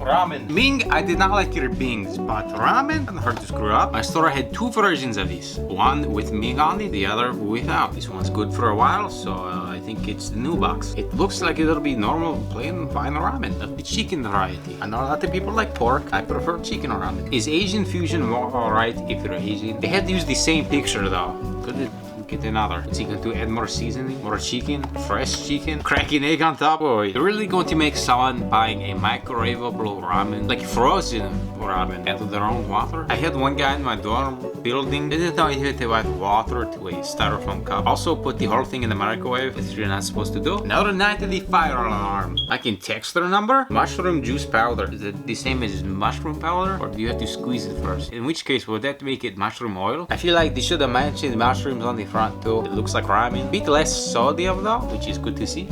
ramen. Ming, I did not like your Bings, but ramen, not hard to screw up. My store had two versions of this. One with Ming on it, the other without. This one's good for a while, so I think it's the new box. It looks like it'll be normal, plain, fine ramen. That'll be chicken variety. I know a lot of people like pork. I prefer chicken ramen. Is Asian fusion more alright if you're Asian? They had to use the same picture though. Could it get another? Is he going to add more seasoning, more chicken, fresh chicken, crack an egg on top? Boy, they're really going to make someone buying a microwavable ramen, like frozen ramen, out of their own water. I had one guy in my dorm building didn't know he had to add water to a styrofoam cup. Also put the whole thing in the microwave, which you're not supposed to do. Another night at the fire alarm. I can text their number. Mushroom juice powder. Is it the same as mushroom powder, or do you have to squeeze it first? In which case, would that make it mushroom oil? I feel like they should have mentioned mushrooms on the front too. It looks like ramen. Bit less sodium though, which is good to see.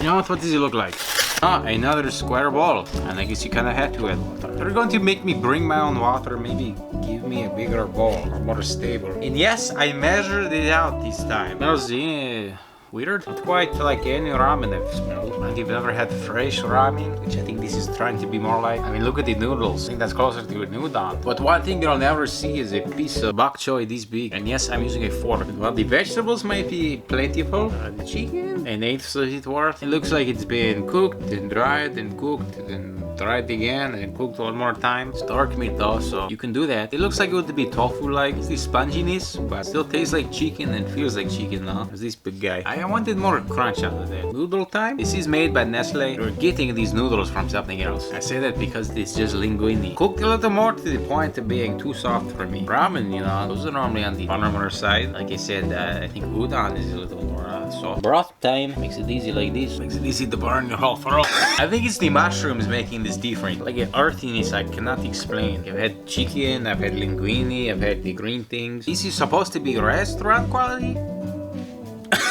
You know what does it look like? Ah, another square bowl. And I guess you kinda had to add water. They're going to make me bring my own water, maybe give me a bigger bowl or more stable. And yes, I measured it out this time. Smells weird. Not quite like any ramen I've smelled. And you've never had fresh ramen, which I think this is trying to be more like. I mean, look at the noodles. I think that's closer to a udon. But one thing you'll never see is a piece of bok choy this big. And yes, I'm using a fork. Well, the vegetables might be plentiful. The chicken, an eighth of it worth. It looks like it's been cooked and dried and cooked and dried again and cooked one more time. It's dark meat though, so you can do that. It looks like it would be tofu-like. It's the sponginess, but still tastes like chicken and feels like chicken now. There's this big guy. I wanted more crunch out of that. Noodle time? This is made by Nestle. You're getting these noodles from something else. I say that because it's just linguine. Cooked a little more to the point of being too soft for me. Ramen, you know, those are normally on the firmer side. Like I said, I think udon is a little more soft. Broth time makes it easy like this. Makes it easy to burn your whole throat. I think it's the mushrooms making this different. Like an earthiness I cannot explain. I've had chicken, I've had linguine, I've had the green things. This is supposed to be restaurant quality?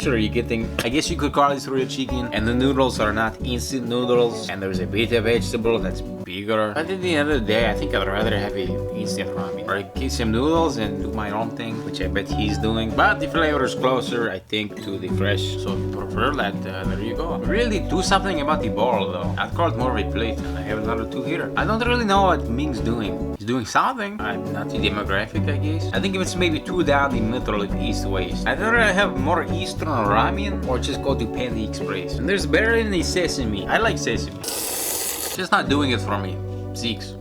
Sure, you're getting, I guess you could call this real chicken, and the noodles are not instant noodles, and there's a bit of vegetable that's bigger. But at the end of the day, I think I'd rather have a instant ramen, or I get some noodles and do my own thing, which I bet he's doing. But the flavor is closer, I think, to the fresh, so if you prefer that, there you go. Really do something about the bowl though. I'd call it more of a plate, and I have another two here. I don't really know what Ming's doing. He's doing something. I'm not the demographic, I guess. I think if it's maybe two down the middle, like east-west. I'd rather have more Eastern ramen or just go to Panda Express. And there's barely any sesame. I like sesame. Just not doing it for me. Zeeks.